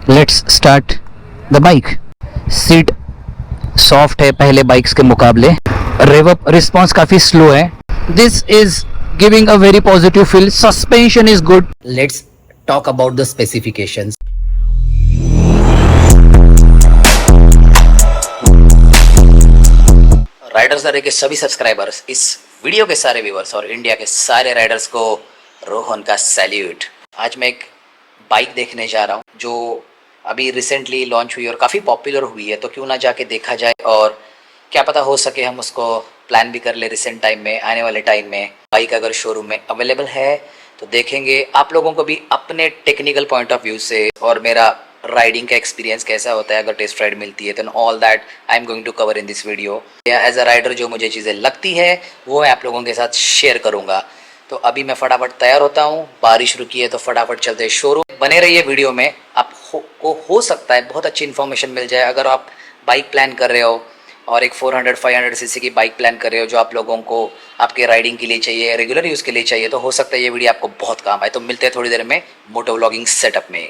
Let's start the bike. Seat soft है पहले bikes के मुकाबले। रेव अप रिस्पॉन्स काफ़ी स्लो है। This is giving a very positive feel. Suspension is good. Let's talk about the specifications. Riders अरे के सभी सब्सक्राइबर्स, इस वीडियो के सारे व्यूवर्स और इंडिया के सारे राइडर्स को रोहन का सैल्यूट। आज मैं एक बाइक देखने जा रहा हूँ जो अभी रिसेंटली लॉन्च हुई और काफ़ी पॉपुलर हुई है, तो क्यों ना जाके देखा जाए और क्या पता हो सके हम उसको प्लान भी कर ले रिसेंट टाइम में, आने वाले टाइम में। बाइक अगर शोरूम में अवेलेबल है तो देखेंगे, आप लोगों को भी अपने टेक्निकल पॉइंट ऑफ व्यू से और मेरा राइडिंग का एक्सपीरियंस कैसा होता है अगर टेस्ट राइड मिलती है, तो all that I am going to cover in this video. As a rider जो मुझे चीज़ें लगती है वो मैं आप लोगों के साथ शेयर करूँगा। तो अभी मैं फटाफट तैयार होता हूँ, बारिश रुकी है तो फटाफट चलते हैं शोरूम। बने रहिए वीडियो में, आपको हो सकता है बहुत अच्छी इन्फॉर्मेशन मिल जाए। अगर आप बाइक प्लान कर रहे हो और एक 400-500 सीसी की बाइक प्लान कर रहे हो जो आप लोगों को आपके राइडिंग के लिए चाहिए, रेगुलर यूज़ के लिए चाहिए, तो हो सकता है ये वीडियो आपको बहुत काम आए। तो मिलते हैं थोड़ी देर में मोटो व्लॉगिंग सेटअप में।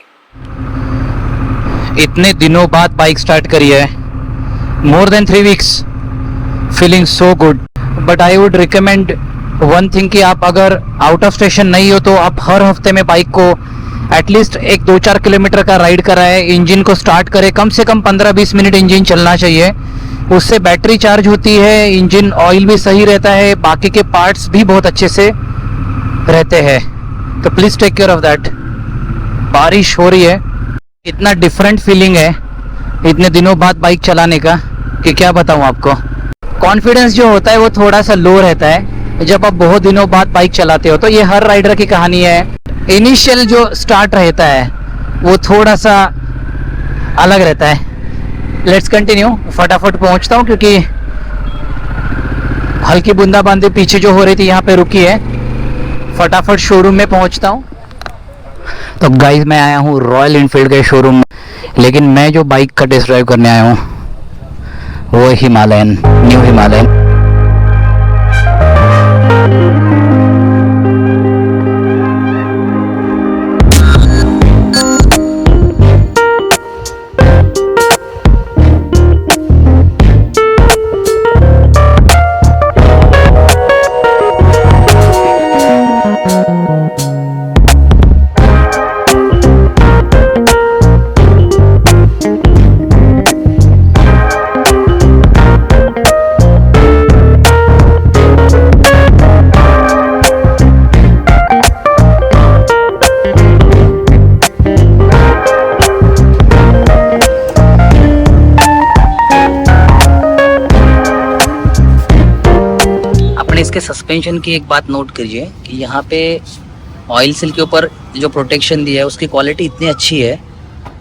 इतने दिनों बाद बाइक स्टार्ट करी है, more than 3 weeks, feeling so good. But I would recommend one thing कि आप अगर आउट ऑफ स्टेशन नहीं हो तो आप हर हफ्ते में बाइक को एटलीस्ट एक 2-4 किलोमीटर का राइड कराए, इंजन को स्टार्ट करें। कम से कम 15-20 मिनट इंजन चलना चाहिए, उससे बैटरी चार्ज होती है, इंजन ऑयल भी सही रहता है, बाकी के पार्ट्स भी बहुत अच्छे से रहते हैं। तो please take care of that. बारिश हो रही है, इतना डिफरेंट फीलिंग है इतने दिनों बाद बाइक चलाने का कि क्या बताऊं आपको। कॉन्फिडेंस जो होता है वो थोड़ा सा लो रहता है जब आप बहुत दिनों बाद बाइक चलाते हो। तो ये हर राइडर की कहानी है। इनिशियल जो स्टार्ट रहता है वो थोड़ा सा अलग रहता है। Let's continue. फटाफट पहुंचता हूं क्योंकि हल्की बूंदाबांदी पीछे जो हो रही थी यहाँ पे रुकी है। फटाफट शोरूम में पहुंचता हूं। तो गाइस मैं आया हूँ रॉयल इनफील्ड के शोरूम में, लेकिन मैं जो बाइक का टेस्ट ड्राइव करने आया हूँ वो हिमालयन, न्यू हिमालयन। इसके सस्पेंशन की एक बात नोट करिए कि यहाँ पे ऑयल सील के ऊपर जो प्रोटेक्शन दिया है उसकी क्वालिटी इतनी अच्छी है।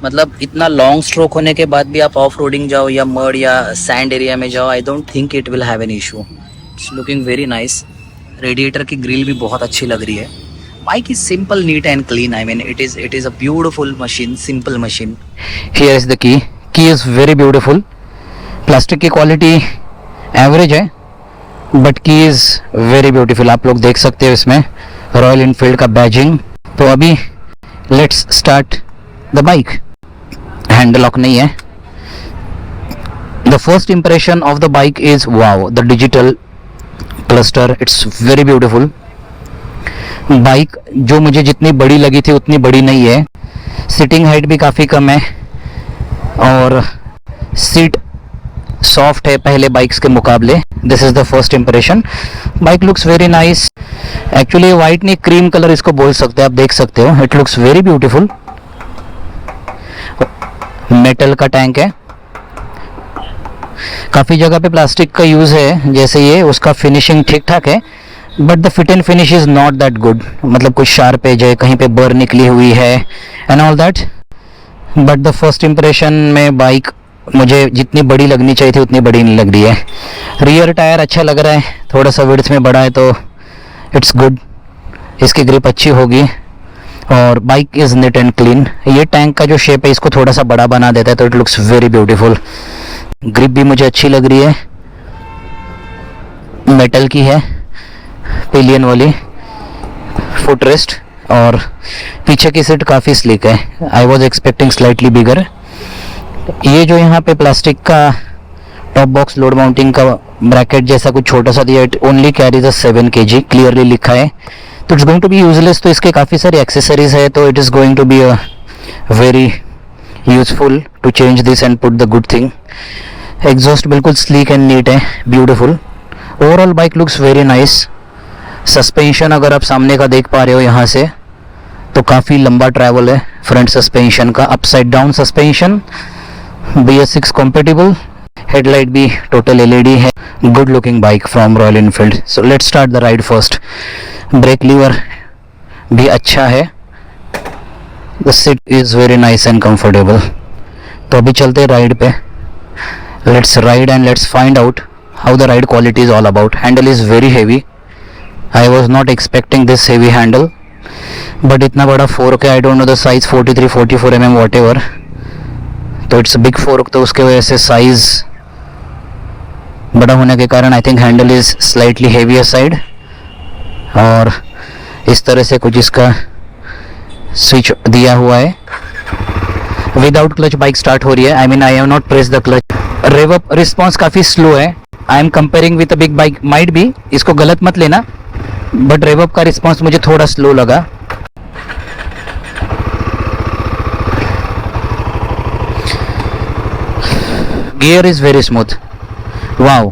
मतलब इतना लॉन्ग स्ट्रोक होने के बाद भी आप ऑफ रोडिंग जाओ या मड या सैंड एरिया में जाओ, आई don't think it will have an issue. It's looking very nice. Radiator की ग्रिल भी बहुत अच्छी लग रही है। Bike is simple, neat and clean. I mean it is a beautiful machine, simple machine. Here is the key is very beautiful. Plastic की quality average है but की इज़ वेरी ब्यूटीफुल। आप लोग देख सकते हो इसमें रॉयल इनफील्ड का बैजिंग। तो अभी let's start the bike. Handle lock नहीं है। The first impression of the bike is wow, the digital cluster, it's very beautiful. Bike जो मुझे जितनी बड़ी लगी थी उतनी बड़ी नहीं है। सिटिंग हाइट भी काफ़ी कम है और सीट सॉफ्ट है पहले बाइक्स के मुकाबले। This is the first impression. Bike looks very nice. Actually white नहीं, क्रीम कलर इसको बोल सकते हैं, आप देख सकते हो। It looks very beautiful. Metal का टैंक है। काफ़ी जगह पे प्लास्टिक का यूज़ है, जैसे ये, उसका फिनिशिंग ठीक ठाक है but the fit and finish is not that good. मतलब कुछ शार्प एज है, कहीं पे बर निकली हुई है and all that. But the first impression में बाइक मुझे जितनी बड़ी लगनी चाहिए थी उतनी बड़ी नहीं लग रही है। रियर टायर अच्छा लग रहा है, थोड़ा सा विड्थ में बड़ा है तो इट्स गुड। इसकी ग्रिप अच्छी होगी और bike is neat and clean. ये टैंक का जो शेप है इसको थोड़ा सा बड़ा बना देता है तो it looks very beautiful. Grip भी मुझे अच्छी लग रही है, मेटल की है, पिलियन वाली। फुट रेस्ट और पीछे की सीट काफ़ी स्लिक है. I was expecting slightly bigger. ये जो यहाँ पे प्लास्टिक का टॉप बॉक्स लोड माउंटिंग का ब्रैकेट जैसा कुछ छोटा सा दिया, it only carries a 7 kg, clearly लिखा है. तो it's going to be useless. तो इसके काफ़ी सारी एक्सेसरीज है, तो it is going to be a very useful to change this and put the good thing. Exhaust बिल्कुल स्लीक एंड नीट है, beautiful. Overall bike looks very nice. Suspension अगर आप सामने का देख पा रहे हो यहाँ से, तो काफ़ी लंबा ट्रैवल है फ्रंट सस्पेंशन का. Upside down suspension, BS6 compatible. Headlight भी टोटल LED है. Good looking bike from royal Enfield. So let's start the ride first. Brake lever भी अच्छा है. The seat is very nice and comfortable. तो अभी चलते ride पे. Let's ride and let's find out how the ride quality is all about. Handle is very heavy. I was not expecting this heavy handle, but इतना बड़ा fork है. I don't know the size, 43-44 mm what ever. तो it's big fork, तो उसके वजह से size बड़ा होने के कारण I think handle is slightly heavier side. और इस तरह से कुछ इसका स्विच दिया हुआ है. विदाउट क्लच बाइक स्टार्ट हो रही है. I have not press the clutch. Rev up response काफ़ी स्लो है. I am comparing with a big bike, might be, इसको गलत मत लेना, बट रेव अप का रिस्पॉन्स मुझे थोड़ा स्लो लगा. Gear is very smooth. Wow.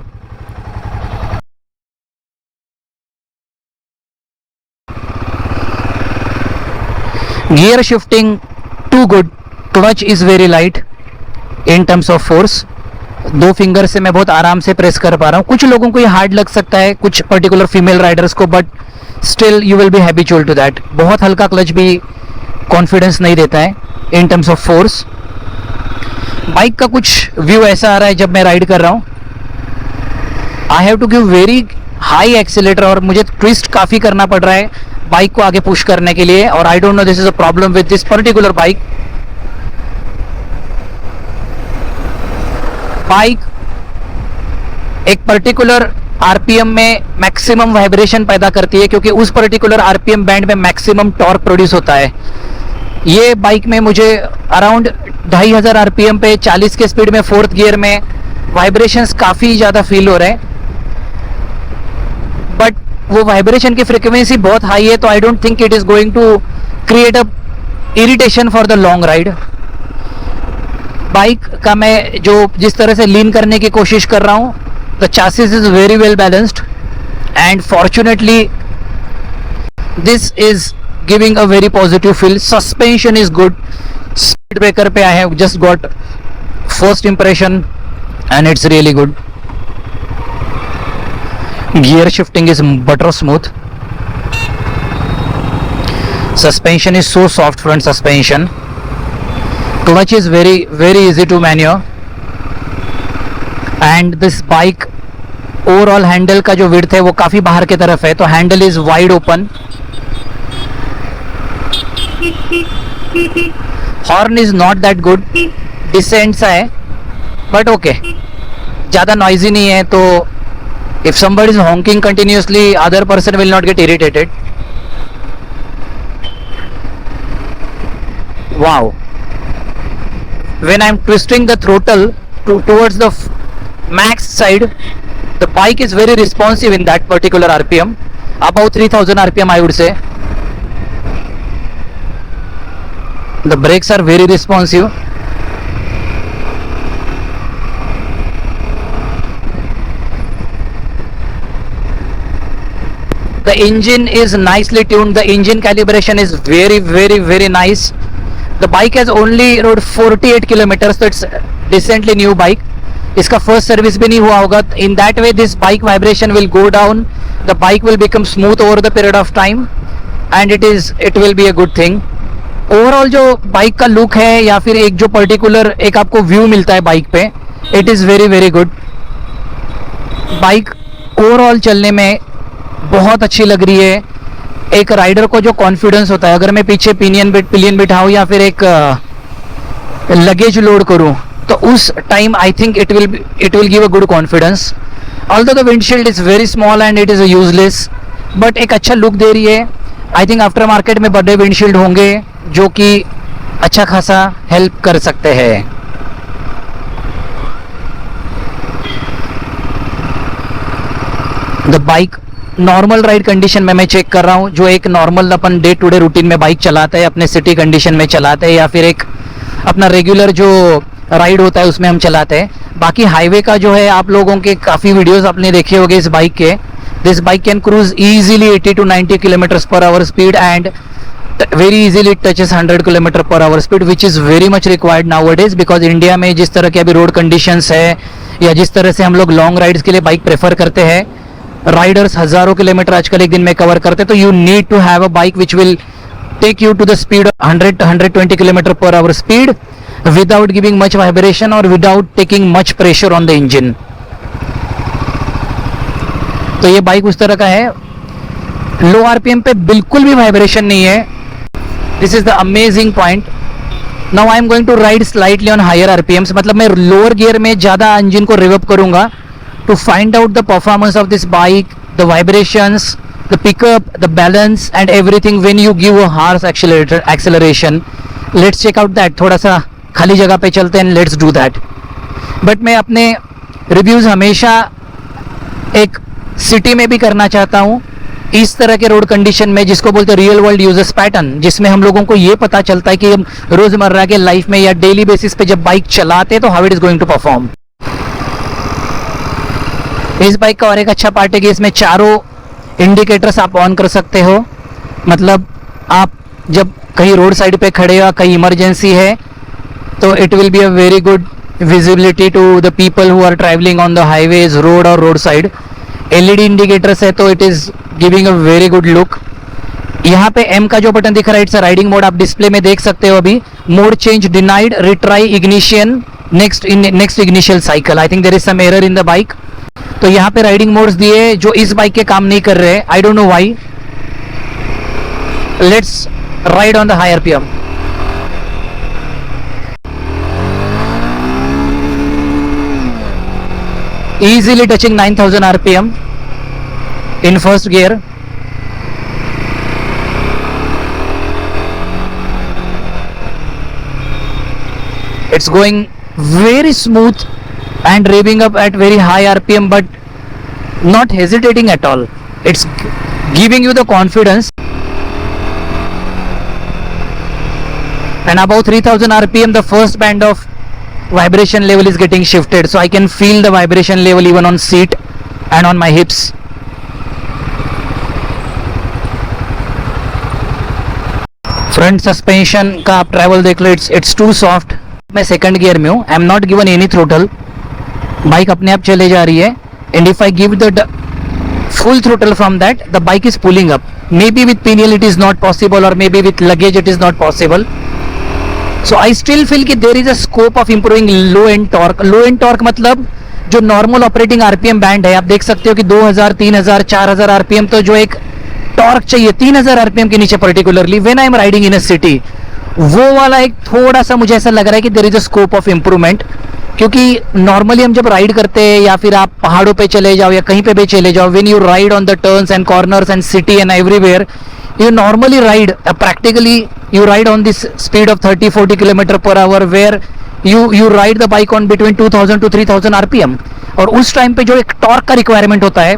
Gear shifting too good. Clutch is very light in terms of force. 2 finger से मैं बहुत आराम से प्रेस कर पा रहा हूँ. कुछ लोगों को ये हार्ड लग सकता है, कुछ पर्टिकुलर फीमेल राइडर्स को, but still you will be habitual to that. बहुत हल्का क्लच भी कॉन्फिडेंस नहीं देता है in terms of force. Bike का कुछ व्यू ऐसा आ रहा है जब मैं राइड कर रहा हूँ. I have to give very high accelerator और मुझे ट्विस्ट काफ़ी करना पड़ रहा है बाइक को आगे पुश करने के लिए. और I don't know, this is a problem with this particular bike. Bike एक पर्टिकुलर आरपीएम में मैक्सिमम वाइब्रेशन पैदा करती है, क्योंकि उस पर्टिकुलर आरपीएम बैंड में मैक्सिमम टॉर्क प्रोड्यूस होता है. ये बाइक में मुझे अराउंड 2500 आरपीएम पे 40 के स्पीड में 4th गियर में वाइब्रेशंस काफ़ी ज़्यादा फील हो रहे हैं. बट वो वाइब्रेशन की फ्रिक्वेंसी बहुत हाई है, तो I don't think it is going to create a irritation for the long ride. Bike का मैं जो जिस तरह से लीन करने की कोशिश कर रहा हूँ, the chassis is very well balanced and fortunately this is giving a very positive feel. Suspension is good. Speed breaker पे I have just got first impression and it's really good. Gear shifting is butter smooth. Suspension is so soft, front suspension. Clutch is very very easy to maneuver. And this bike overall handle का जो width है वो काफ़ी बाहर की तरफ है, तो handle is wide open. Horn is not that good, decent सा है, बट ओके, ज़्यादा नॉइजी नहीं है. तो if somebody is honking continuously, other person will not get irritated. Wow. When I am twisting the throttle towards the max side, the bike is very responsive in that particular RPM, about 3000 RPM I would say. The brakes are very responsive. The engine is nicely tuned. The engine calibration is very very very nice. The bike has only rode 48 kilometers, so it's decently new bike. इसका first service भी नहीं हुआ होगा. In that way this bike vibration will go down. The bike will become smooth over the period of time, and it will be a good thing. Overall जो bike का look है या फिर एक जो पर्टिकुलर एक आपको व्यू मिलता है बाइक पे, it is very very good. Bike overall चलने में बहुत अच्छी लग रही है. एक राइडर को जो कॉन्फिडेंस होता है, अगर मैं पीछे पिलियन बिठाऊँ या फिर एक लगेज लोड करूँ, तो उस time I think it will give a good confidence. Although the windshield is very small and it is useless, but एक अच्छा लुक दे रही है. आई थिंक आफ्टर मार्केट में बड़े विंडशील्ड होंगे जो कि अच्छा खासा हेल्प कर सकते हैं। The bike normal ride condition में मैं चेक कर रहा हूँ, जो एक नॉर्मल अपन डे टू डे रूटीन में बाइक चलाते हैं, अपने सिटी कंडीशन में चलाते हैं, या फिर एक अपना रेगुलर जो राइड होता है उसमें हम चलाते हैं। बाकी हाईवे का जो है, आप लोगों के काफ़ी वीडियोस आपने देखे होंगे इस बाइक के। This bike can cruise easily 80 to 90 kilometers per hour speed and very easily it touches 100 kilometer per hour speed, which is very much required nowadays, because India में जिस तरह के अभी रोड कंडीशंस है या जिस तरह से हम लोग लॉन्ग राइड्स के लिए बाइक प्रेफर करते हैं, राइडर्स हजारों किलोमीटर आजकल एक दिन में कवर करते हैं, तो you need to have a bike which will take you to the speed 100 to 120 kilometre per hour speed without giving much vibration or without taking much pressure on the engine। तो ये bike उस तरह का है, लो RPM पे बिल्कुल भी vibration नहीं है। This is the amazing point. Now I am going to ride slightly on higher RPMs, मतलब मैं लोअर गियर में ज़्यादा इंजन को रिव अप करूंगा to find out the performance of this bike, the vibrations, the pickup, the balance and everything when you give a harsh acceleration। Let's check out that। थोड़ा सा खाली जगह पे चलते हैं, let's do that। बट मैं अपने रिव्यूज़ हमेशा एक सिटी में भी करना चाहता हूँ, इस तरह के रोड कंडीशन में जिसको बोलते हैं रियल वर्ल्ड यूजर्स पैटर्न, जिसमें हम लोगों को ये पता चलता है कि हम रोज़मर्रा के लाइफ में या डेली बेसिस पे जब बाइक चलाते हैं तो how it is going to perform. इस बाइक का और एक अच्छा पार्ट है कि इसमें चारों इंडिकेटर्स आप ऑन कर सकते हो, मतलब आप जब कहीं रोड साइड पे खड़े हो, कहीं इमरजेंसी है, तो it will be a very good visibility to the people who are travelling on the highways, road और रोड साइड। एलईडी इंडिकेटर्स है तो it is giving a very good look. यहाँ पे एम का जो बटन दिख रहा है, इट्स अ राइडिंग मोड, आप डिस्प्ले में देख सकते हो। अभी mode change denied, retry ignition, next initial cycle. I think there is some error in the bike. तो यहाँ पे राइडिंग मोड्स दिए जो इस बाइक के काम नहीं कर रहे, I don't know why. Let's ride on the high RPM. easily touching 9000 rpm in first gear। it's going very smooth and revving up at very high rpm, but not hesitating at all। it's giving you the confidence। and above 3000 rpm the first band of vibration level is getting shifted, so I can feel the vibration level even on seat and on my hips। Front suspension का आप travel देख लो, it's too soft. मैं second gear में हूँ, I am not given any throttle, bike अपने आप चले जा रही है। And if I give the full throttle from that, the bike is pulling up। maybe with pinion it is not possible, or maybe with luggage it is not possible। so I still feel कि there is a scope of improving low end torque। low end torque मतलब जो normal operating RPM band है, आप देख सकते हो कि 2000, 3000, 4000 RPM, तो जो एक टॉर्क चाहिए 3000 आरपीएम के नीचे particularly when I am riding in a city, वो वाला एक थोड़ा सा मुझे ऐसा लग रहा है कि there is a scope of improvement. क्योंकि नॉर्मली हम जब राइड करते हैं, या फिर आप पहाड़ों पे चले जाओ या कहीं पे भी चले जाओ, when you ride on the turns and corners and city and everywhere, you normally ride practically you ride on this speed of 30-40 km per hour, where you ride the bike on between 2000 to 3000 rpm। और उस time पे जो एक torque का requirement होता है,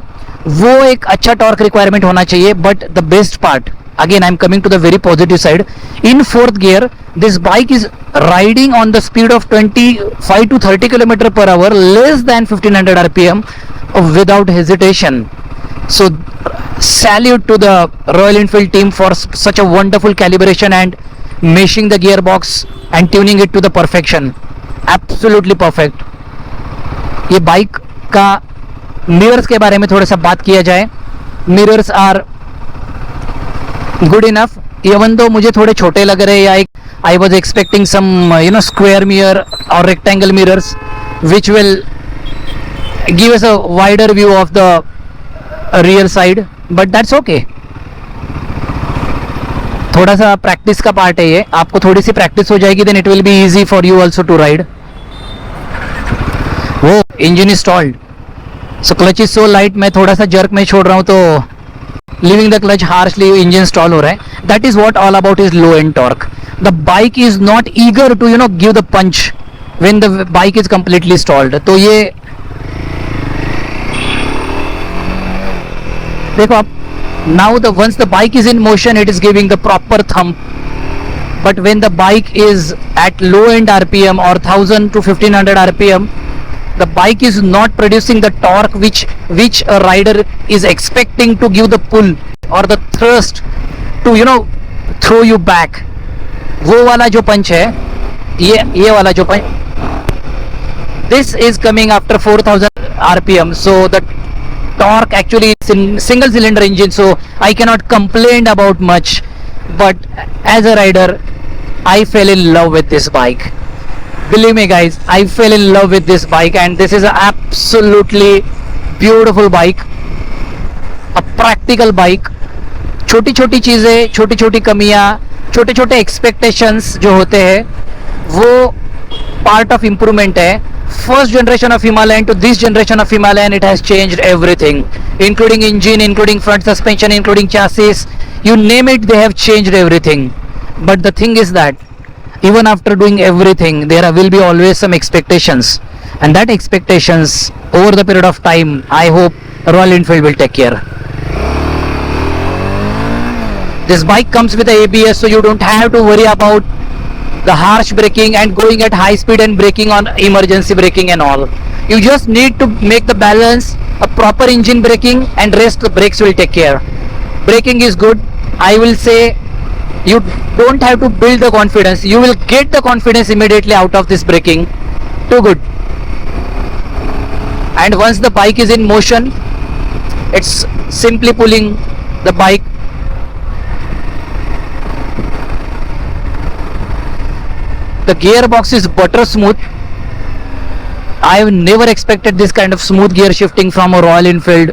वो एक अच्छा टॉर्क रिक्वायरमेंट होना चाहिए। But the best part, again I'm coming to the very positive side, in fourth gear this bike is riding on the speed of 25 to 30 km per hour, less than 1500 rpm without hesitation। so salute to the Royal Enfield team for such a wonderful calibration and meshing the gearbox and tuning it to the perfection। absolutely perfect। ये bike का mirrors के बारे में थोड़ा सा बात किया जाए, mirrors are good enough, even though मुझे थोड़े छोटे लग रहे हैं, या I was expecting some square mirror और rectangle mirrors which will give us a wider view of the real side, but that's okay. थोड़ा सा प्रैक्टिस का पार्ट है ये, आपको थोड़ी सी प्रैक्टिस हो जाएगी, then it will be easy for you also to ride. वो engine is stalled, so clutch is so light, मैं थोड़ा सा जर्क में छोड़ रहा हूँ तो leaving the clutch harshly, engine stall हो रहा है. That is what all about is low end torque. The bike is not eager to give the punch when the bike is completely stalled. तो ये देखो आप, now once the bike is in motion, it is giving the proper thump. But when the bike is at low end RPM or 1000 to 1500 RPM, the bike is not producing the torque which a rider is expecting to give the pull or the thrust to throw you back. वो वाला जो पंच है, ये वाला जो पंच, this is coming after 4000 RPM, so the torque actually is in single cylinder engine, so I cannot complain about much. But as a rider, I fell in love with this bike. Believe me guys, I fell in love with this bike, and this is an absolutely beautiful bike, a practical bike. छोटी छोटी चीज़ें, छोटी छोटी कमियां, छोटे छोटे expectations जो होते हैं, वो पार्ट ऑफ इम्प्रूवमेंट है. First generation of Himalayan to this generation of Himalayan, it has changed everything, including engine, including front suspension, including chassis. You name it, they have changed everything. But the thing is that even after doing everything, there will be always some expectations, and that expectations over the period of time, I hope Royal Enfield will take care. This bike comes with a ABS, so you don't have to worry about the harsh braking and going at high speed and braking on emergency braking and all. You just need to make the balance, a proper engine braking, and rest the brakes will take care. Braking is good. I will say you don't have to build the confidence. You will get the confidence immediately out of this braking. Too good. And once the bike is in motion, it's simply pulling the bike. The gearbox is butter smooth. I have never expected this kind of smooth gear shifting from a Royal Enfield,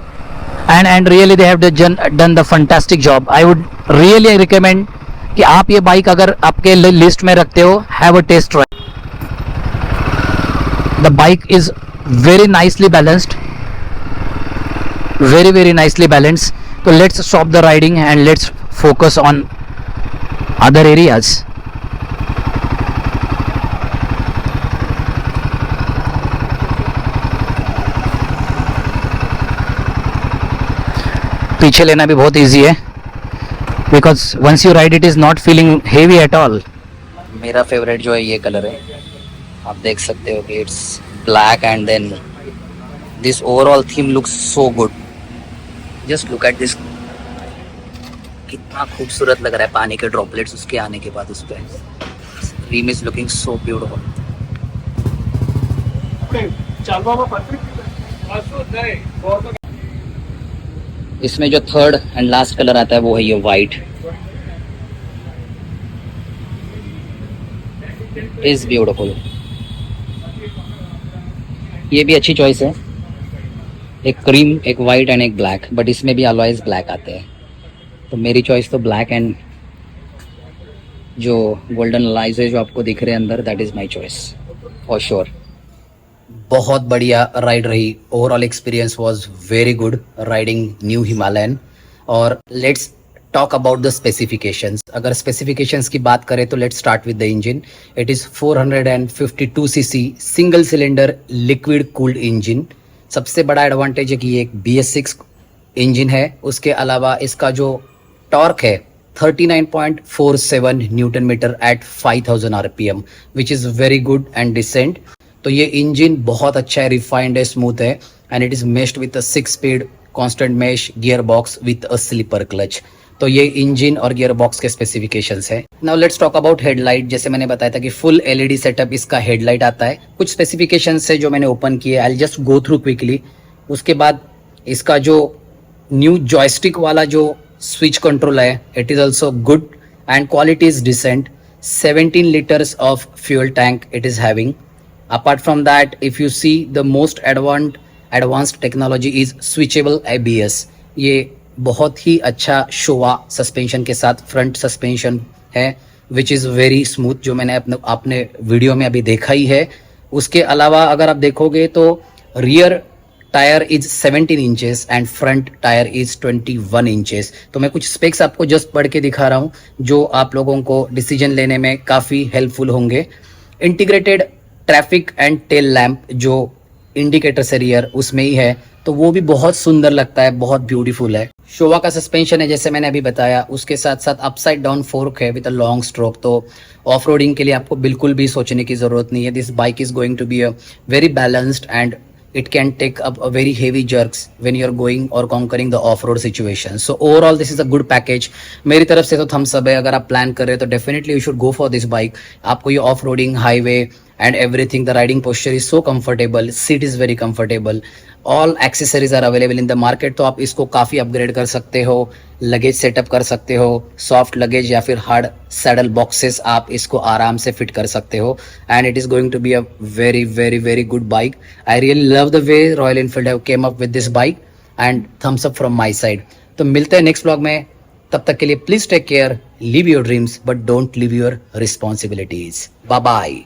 and really they have done the fantastic job. I would really recommend कि आप ये bike अगर आपके list में रखते हो, have a test try. The bike is very nicely balanced, very nicely balanced. So let's stop the riding and let's focus on other areas. पीछे लेना भी बहुत इजी है, because once you ride it is not feeling heavy at all. मेरा favourite जो है ये colour है, आप देख सकते हो कि it's black and then this overall theme looks so good. Just look at this, कितना खूबसूरत लग रहा है पानी के ड्रॉपलेट्स उसके आने के बाद उस पर. Rim is looking so beautiful. इसमें जो थर्ड एंड लास्ट कलर आता है वो है ये वाइट. Is beautiful. ये भी अच्छी चॉइस है, एक क्रीम, एक वाइट एंड एक ब्लैक, बट इसमें भी अलॉयज ब्लैक आते हैं. तो मेरी चॉइस तो ब्लैक एंड जो गोल्डन अलॉयज है जो आपको दिख रहे हैं अंदर, that is my choice for sure. बहुत बढ़िया राइड रही. Overall experience was very good riding new Himalayan. और let's talk about the specifications. अगर स्पेसिफिकेशंस की बात करें तो let's start with the engine. It is 452 CC single cylinder liquid cooled engine. सबसे बड़ा एडवांटेज है कि ये एक BS6 इंजन है. उसके अलावा इसका जो टॉर्क है 39.47 newton metre at 5000 RPM, which is very good and decent. तो ये इंजन बहुत अच्छा है, रिफाइंड है, स्मूथ है, and it is meshed with a 6 speed constant mesh gear box with a slipper clutch. तो ये इंजन और गियर बॉक्स के स्पेसिफिकेशंस है. Now let's talk about headlight. जैसे मैंने बताया था कि फुल LED सेटअप इसका हेडलाइट आता है. कुछ स्पेसिफिकेशंस है जो मैंने ओपन किए, I will just go through quickly. उसके बाद इसका जो न्यू जॉयस्टिक वाला जो स्विच कंट्रोल है, it is also good and quality is decent. 17 liters of fuel tank it is having. Apart from that, if you see, the most advanced technology is switchable ABS. ये बहुत ही अच्छा Showa suspension के साथ front suspension है, विच is very smooth, जो मैंने अपने video में अभी देखा ही है. उसके अलावा अगर आप देखोगे तो rear tyre is 17 inches and front tyre is 21 inches. तो मैं कुछ स्पेक्स आपको जस्ट पढ़ के दिखा रहा हूँ जो आप लोगों को डिसीजन लेने में काफ़ी हेल्पफुल होंगे। Integrated traffic and tail lamp जो इंडिकेटर से रियर उसमें ही है, तो वो भी बहुत सुंदर लगता है, बहुत ब्यूटीफुल है। शोवा का सस्पेंशन है जैसे मैंने अभी बताया, उसके साथ साथ अपसाइड डाउन फोर्क है विद अ लॉन्ग स्ट्रोक। तो ऑफ रोडिंग के लिए आपको बिल्कुल भी सोचने की ज़रूरत नहीं है। This bike is going to be a very balanced and it can take up a very heavy jerks when you're going or conquering the off-road situation. So overall this is a good package. मेरी तरफ से तो thumbs up है। अगर आप plan कर रहे हो तो definitely you should go for this bike. आपको ये off-roading, highway and everything, the riding posture is so comfortable, seat is very comfortable, all accessories are available in the market. तो आप इसको काफ़ी अपग्रेड कर सकते हो, लगेज सेटअप कर सकते हो, सॉफ्ट लगेज या फिर हार्ड सैडल बॉक्सेस आप इसको आराम से फिट कर सकते हो। And it is going to be a very very very good bike. I really love the way Royal Enfield have came up with this bike and thumbs up from my side. तो मिलते हैं next vlog में, तब तक के लिए please take care, live your dreams but don't live your responsibilities. Bye bye.